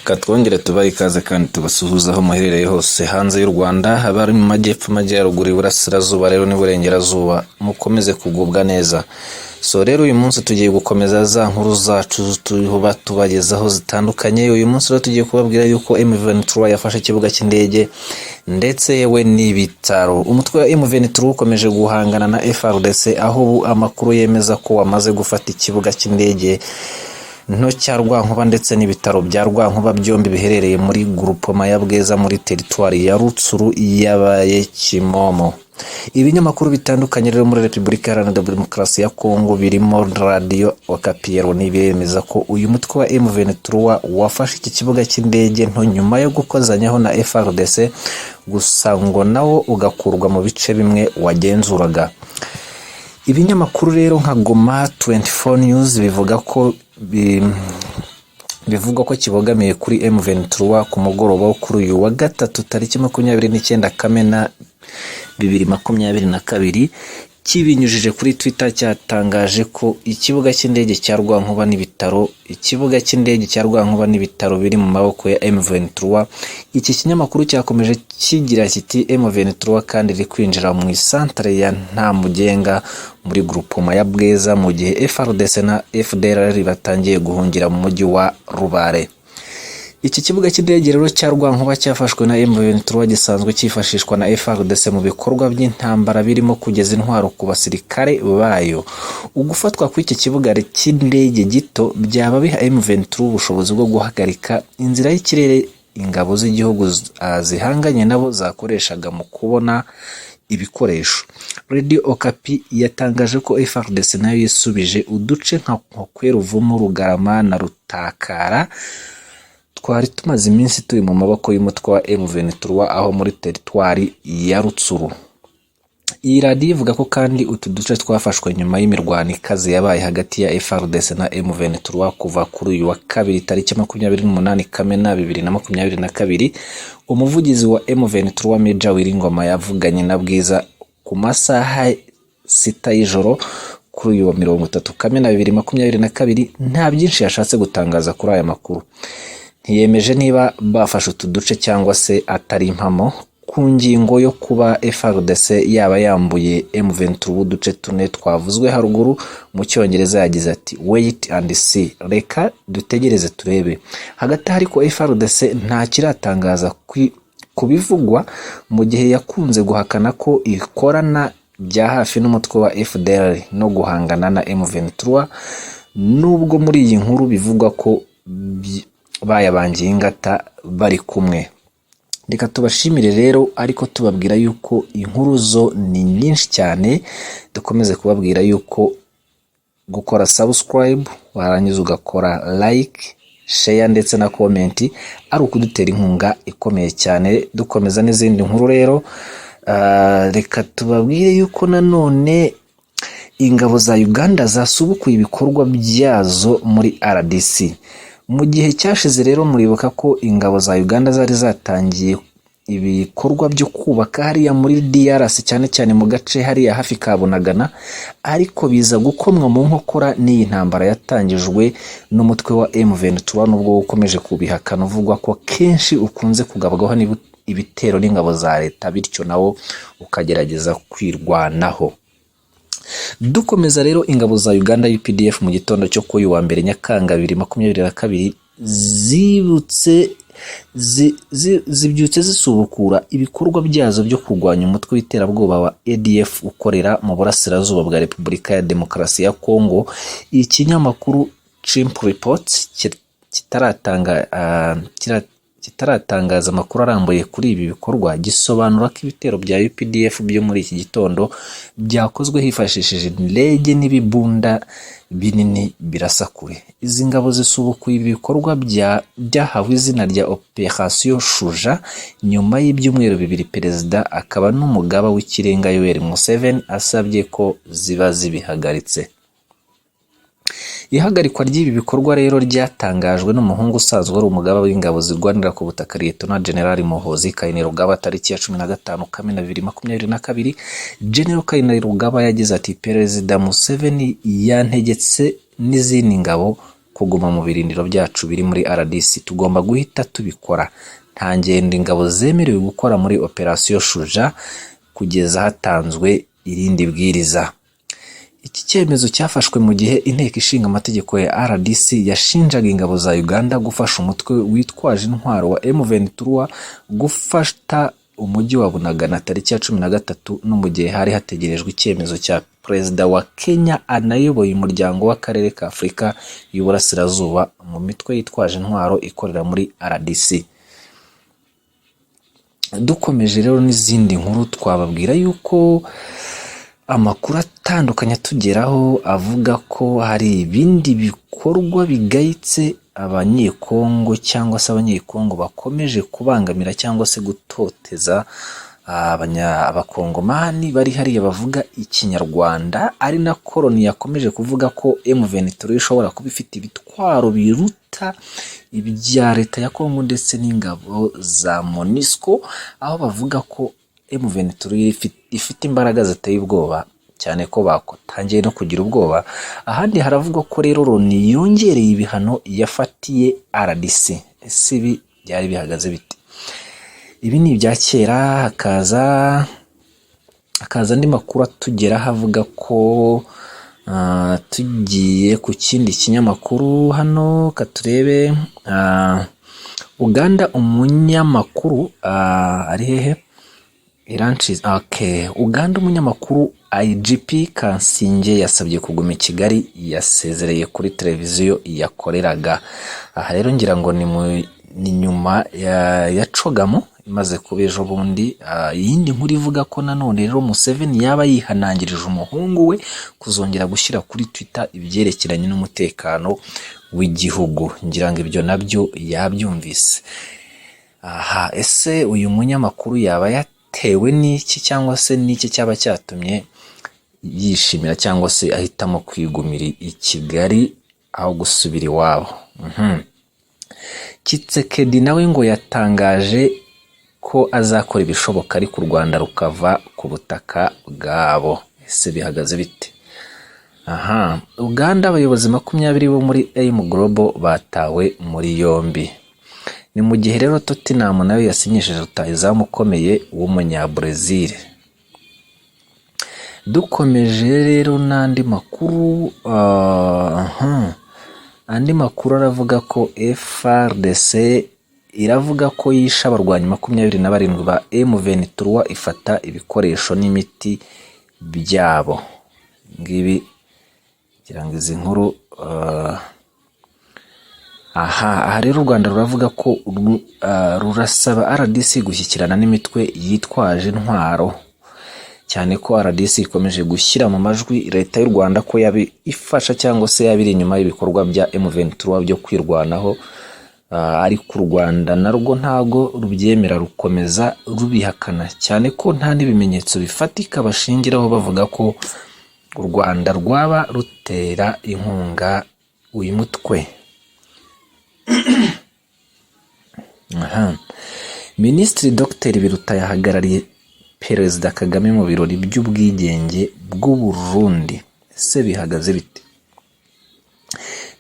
Katwongere tubaye ikaze kandi tubasuhuza aho muherereye hose hanze y'u Rwanda, abari mu majyepfo, amajyaruguru, iburasirazuba rero n'iburengerazuba, mukomeze kugubwa neza. So rero uyu munsi tugiye gukomeza za nkuru zacu tubagezaho zitandukanye. Uyu munsi rero tugiye kubabwira yuko M23 yafashe ikibuga cy'indege ndetse yewe n'ibitaro. Umutwe wa M23 ukomeje guhangana na FARDC, aho ubu amakuru yemeza ko wamaze gufata ikibuga cy'indege nto cya Rwankuba ndetse n'ibitaro bya Rwankuba, byombi biherereye muri groupement ya Bweza muri teritwari ya Rutsuru yabaye Kimomo. Ibinyamakuru bitandukanye rero muri Repubulika Iharanira Demokarasi ya Kongo birimo Radio Okapi nibemeza ko uyu mutwe wa M23 wafashe iki kibuga cy'indege nto nyuma yo gukozanyaho na FARDC, gusa ngo nawo ugakurwa mu bice bimwe wagenzuraga. Ibinyamakuru rero nka Goma 24 News bivuga ko kibogamiye kuri M23 ku mugoroba wo kuri uyu wa gatatu tariki 29 Kamena 2022, kibinyujije kuri Twitter cyatangaje ko ikibuga cy'indege cya Rwankuba n'ibitaro biri mu maboko ya M23. Iki kinyamakuru cyakomeje kigira kiti M23 kandi iri kwinjira mu isantere ya Ntamugenga muri groupement ya Bweza, mu gihe FARDC na FDLR batangiye guhungira mu mujyi wa Rubare. Iki kibuga cy'indege rero cya Rwankuba cyafashwe na M23 gisanzwe cyifashishwa na FARDC mu bikorwa by'intambara birimo kugeza intwaro ku basirikare bayo. Ugufatwa kw'iki kibuga cy'indege gito byaba biha M23 ubushobozi bwo guhagarika inzira y'ikirere ingabo z'igihugu zihanganye nabo zakoreshaga mu kubona ibikoresho. Radio Okapi yatangaje ko FARDC nayo yisubije uduce nka Kweruvumu, Rugarama na Rutakara twari tumaze iminsi turi mu maboko y'umutwe wa M23 aho muri teritwari ya Rutsuru. Iyi radio ivuga ko kandi utu duce twafashwe nyuma y'imirwano ikaze yabaye hagati ya FARDC na M23 kuva kuri uyu wa kabiri tariki 28 Kamena 2022. Umuvugizi wa M23 Major Wiringoma yavuganye na Bwiza ku masaha 6 y'ijoro kuri uyu wa 30 Kamena 2022. Nta byinshi yashatse gutangaza kuri aya makuru. Ntiyemeje niba bafashe utu duce cyangwa se atari impamo. Ku ngingo yo kuba FARDC yaba yambuye M23 uduce tune twavuzwe haruguru, mu Cyongereza yagize ati wait and see, reka dutegereze turebe. Hagati ariko FARDC nta kiratangaza kubivugwa, mu gihe yakunze guhakana ko ikorana bya hafi n'umutwe wa FDLR no guhangana na M23, nubwo muri iyi nkuru bivugwa ko bayabangiye ingata bari kumwe. Reka tubashimire rero, ariko tubabwira yuko inkuru zo ni nyinshi cyane. Dukomeze kubabwira yuko gukora subscribe, warangiza ugakora like, share ndetse na comment ari ukudutera inkunga ikomeye cyane. Dukomeza n'izindi nkuru rero, reka tubabwire yuko nanone ingabo za Uganda zasubukuye ibikorwa byazo muri RDC. Mu gihe cyashize rero muribuka ko ingabo za Uganda zari zatangiye ibikorwa byo kubaka hariya muri DRC, cyane cyane mu gace hariya hafi ka Bunagana, ariko biza gukomwa mu nkokora n'iyi ntambara yatangijwe n'umutwe wa M23, nubwo ukomeje kubihakana uvugwa ko kenshi ukunze kugabwaho ibitero n'ingabo za leta, bityo nawo ukagerageza kwirwanaho. Dukomeza rero, ingabo za Uganda UPDF mu gitondo cyo kuri wa mbere Nyakanga 2022 zibyutse zisubukura ibikorwa byazo byo kurwanya umutwe w'iterabwoba wa ADF ukorera mu burasirazuba bwa Repubulika ya Demokarasi ya Kongo. Ikinyamakuru Chimp Reports kitaratangaza amakuru arambuye kuri ibi bikorwa, gisobanura ko ibitero bya UPDF byo muri iki gitondo byakozwe hifashishije indege n'ibibunda binini birasa kure. Izi ngabo zisubukuye ibikorwa byahawe izina rya Operation Shuja nyuma y'ibyumweru bibiri perezida akaba n'umugaba w'ikirenga Yoweri Museveni asabye ko ziba zibihagaritse. Ihagarikwa ry'ibi bikorwa rero ryatangajwe n'umuhungu usanzwe ari umugaba w'ingabo zirwanira ku butaka Lieutenant General Muhoozi Kainerugaba tariki ya 15 Kamena 2022. General Kainerugaba yagize ati Perezida Museveni yantegetse n'izindi ngabo kuguma mu birindiro byacu biri muri RDC. Tugomba guhita tubikora. Nta ngendo ingabo zemerewe gukora muri operasiyo Shuja kugeza hatanzwe irindi bwiriza. Iki cyemezo cyafashwe mu gihe inteko ishinga amategeko ya RDC yashinjaga ingabo za Uganda gufasha umutwe witwaje intwaro wa M23 gufata umujyi wa Bunagana tariki ya 13 no mu gihe hari hategerejwe icyemezo cya Perezida wa Kenya anayoboye umuryango w'akarere ka Afurika y'Uburasirazuba mu mitwe yitwaje intwaro ikorera muri RDC. Dukomeje rero n'izindi nkuru, twababwira yuko amakuru atandukanye atugeraho avuga ko hari ibindi bikorwa bigayitse abanyekongo cyangwa se abanyekongo bakomeje kubangamira cyangwa se gutoteza abakongomani bari hariya bavuga ikinyarwanda, ari na koloni yakomeje kuvuga ko M23 ishobora kuba ifite ibitwaro biruta ibya leta ya Kongo ndetse n'ingabo za MONUSCO, aho bavuga ko M23 ifite imbaraga ziteye ubwoba cyane ko batangiye no kugira ubwoba. Ahandi haravuga ko rero Loni yongereye ibihano yafatiye RDC. Ese ibi byari bihagaze bite? Ibi ni ibya kera. Hakaza andi makuru atugera havuga ko tugiye ku kindi kinyamakuru hano katurebe. Uganda umunyamakuru ari hehe? Uganda umunyamakuru IGP Kansinge yasabye kuguma i Kigali, yasezereye kuri televiziyo yakoreraga. Aha rero ngira ngo ni nyuma ya Cogamo imaze kuba ejo bundi. Iyindi nkuru ivuga ko nanone rero Museveni yaba yihanangirije umuhungu we kuzongera gushyira kuri Twitter ibyerekeranye n'umutekano w'igihugu. Ngira ngo ibyo nabyo yabyumvise. Ese uyu munyamakuru yaba yatewe n'iki cyangwa se n'iki cyaba cyatumye yishimira cyangwa se ahitamo kwigumira i Kigali aho gusubira iwabo? Kitsekedi nawe ngo yatangaje ko azakora ibishoboka ariko u Rwanda rukava ku butaka bwabo. Ese bihagaze bite? Uganda abayobozi 20 bo muri AIM Global batawe muri yombi. Ni mu gihe rero Tottenham nayo yasinyishije rutahizamu ukomeye w'umunyabrazil. Dukomeje rero n'andi makuru. Andi makuru aravuga ko FARDC iravuga ko yisha abarwanyi 27 ba M23 ifata ibikoresho n'imiti byabo. Ngibi kiranga izi nkuru. Aha rero u Rwanda ruravuga ko rurasaba RDC gushyikirana n'imitwe yitwaje intwaro, cyane ko RDC ikomeje gushyira mu majwi leta y'u Rwanda ko yabi ifasha cyangwa se yabiri inyuma y'ibikorwa bya M23 byo kwirwanaho. Ariko u Rwanda narwo ntago rubyemera, rukomeza rubihakana, cyane ko nta n'ibimenyetso bifatika bashingiraho bavuga ko u Rwanda rwaba rutera inkunga uyu mutwe. Minisitiri Dr Biruta yahagarariye Perezida Kagame mu birori by'ubwigenge bw'u Burundi. Ese bihagaze bite?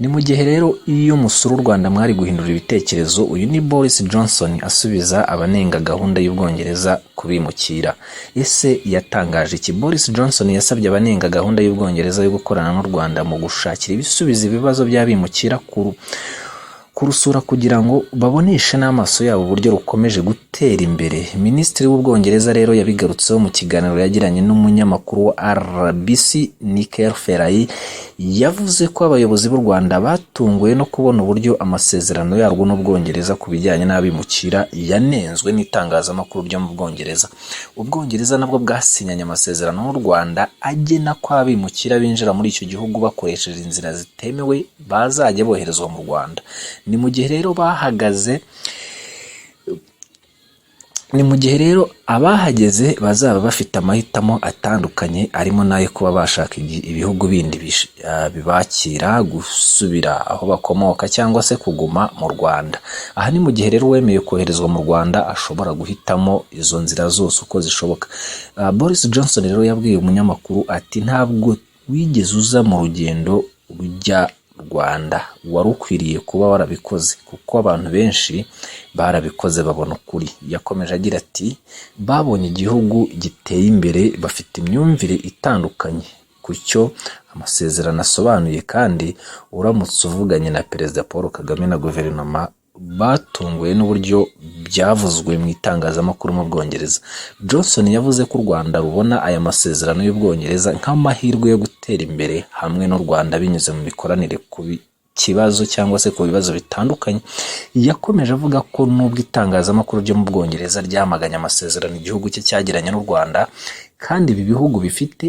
Ni mu gihe rero iyo musuru u Rwanda mwari guhindura ibitekerezo, uyu ni Boris Johnson asubiza abanenga gahunda y'Ubwongereza kubimukira. Ese yatangaje iki? Boris Johnson yasabye abanenga gahunda y'Ubwongereza yo gukorana n'u Rwanda mu gushakira ibisubizo ibibazo by'abimukira kurusura kugira ngo baboneshe n'amaso yabo uburyo rukomeje gutera imbere. Minisitiri w'Ubwongereza rero yabigarutseho mu kiganiro yagiranye n'umunyamakuru wa RBC Nickel Ferrayi. Yavuze ko abayobozi b'u Rwanda batunguwe no kubona uburyo amasezerano yarwo n'Ubwongereza ku bijyanye n'abimukira yanenzwe n'itangazamakuru ryo mu Bwongereza. Ubwongereza nabwo bwasinyanye amasezerano n'u Rwanda agena ko abimukira binjira muri icyo gihugu bakoresheje inzira zitemewe bazajya boherezwa mu Rwanda. Ni mu gihe rero abahageze bazaba bafite amahitamo atandukanye, arimo nayo kuba bashaka ibihugu bindi bibakira, gusubira aho bakomoka cyangwa se kuguma mu Rwanda. Aha ni mu gihe rero wemeye koherezwa mu Rwanda ashobora guhitamo izo nzira zose uko zishoboka. Boris Johnson rero yabwiye umunyamakuru ati ntabwo wigeze uza mu rugendo rujya Rwanda wari ukwiriye kuba warabikoze, kuko abantu benshi barabikoze babona ukuri. Yakomeje agira ati babonye igihugu giteye imbere, bafite imyumvire itandukanye ku cyo amasezerano asobanuye, kandi uramutse uvuganye na Perezida Paul Kagame na guverinoma batunguwe n'uburyo byavuzwe mu itangazamakuru mu Bwongereza. Johnson yavuze ko u Rwanda rubona aya masezerano y'Ubwongereza nk'amahirwe yo gutera imbere hamwe n'u Rwanda binyuze mu mikoranire ku kibazo cyangwa se ku bibazo bitandukanye. Yakomeje avuga ko nubwo itangazamakuru ryo mu Bwongereza ryamaganye amasezerano igihugu cye cyagiranye n'u Rwanda, kandi ibi bihugu bifite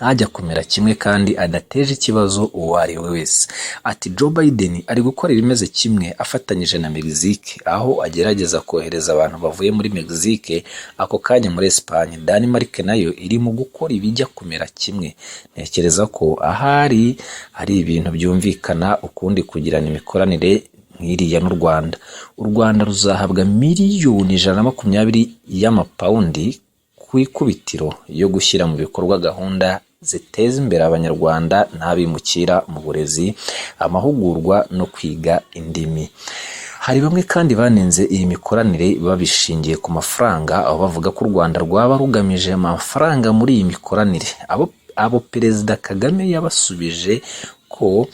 ajya kumera kimwe kandi adateje ikibazo uwo ari we wese. Ati Joe Biden ari gukora ibimeze kimwe afatanyije na Mexique, aho agerageza kohereza abantu bavuye muri Mexique ako kanya muri Espagne. Denmark nayo iri mu gukora ibijya kumera kimwe. Ntekereza ko ahari hari ibintu byumvikana ukundi kugirana imikoranire nk'iriya n'u Rwanda. U Rwanda ruzahabwa miliyoni 120 y'amapawundi ku ikubitiro yo gushyira mu bikorwa gahunda ziteza imbere abanyarwanda n'abimukira mu burezi, amahugurwa no kwiga indimi. Hari bamwe kandi banenze iyi mikoranire babishingiye ku mafaranga, aho bavuga ko u Rwanda rwaba rugamije amafaranga muri iyi mikoranire. Abo Perezida Kagame yabasubije ko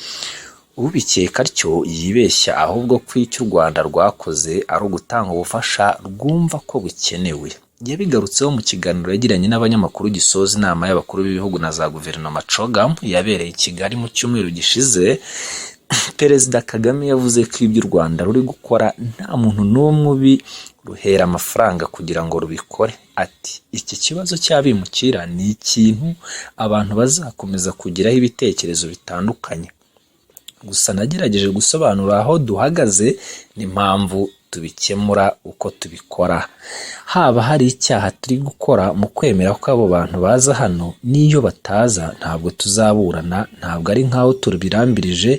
ubikeka atyo yibeshya, ahubwo ko icyo u Rwanda rwakoze ari ugutanga ubufasha rwumva ko bukenewe. Yabigarutseho mu kiganiro yagiranye n'abanyamakuru gisoza inama y'abakuru b'ibihugu na za guverinoma CHOGM yabereye i Kigali mu cyumweru gishize. Perezida Kagame yavuze ko ibyo u Rwanda ruri gukora nta muntu n'umwe ubiruhera amafaranga kugira ngo rubikore. Ati iki kibazo cy'abimukira ni ikintu abantu bazakomeza kugiraho ibitekerezo bitandukanye, gusa nagerageje gusobanura aho duhagaze n'impamvu tubikemura uko tubikora. Haba hari icyaha turi gukora mu kwemera ko abo bantu baza hano, n'iyo bataza ntabwo tuzaburana. Ntabwo ari nk'aho tubirambirije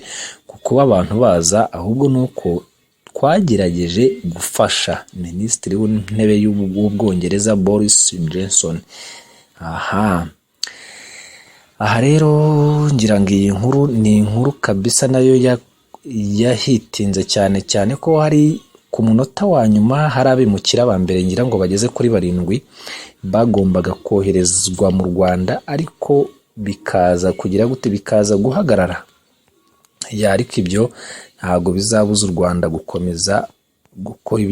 ku kuba abantu baza, ahubwo nuko twagerageje gufasha. Minisitiri w'intebe w'Ubwongereza Boris Johnson. Aha rero ngira ngo iyi nkuru ni inkuru kabisa nayo yahitinze cyane ko hari ku munota wa nyuma hari abimukira ba mbere ngira ngo bageze kuri 7 bagombaga koherezwa mu Rwanda, ariko bikaza kugira gute, bikaza guhagarara. Ariko ibyo ntabwo bizabuza u Rwanda gukomeza gukora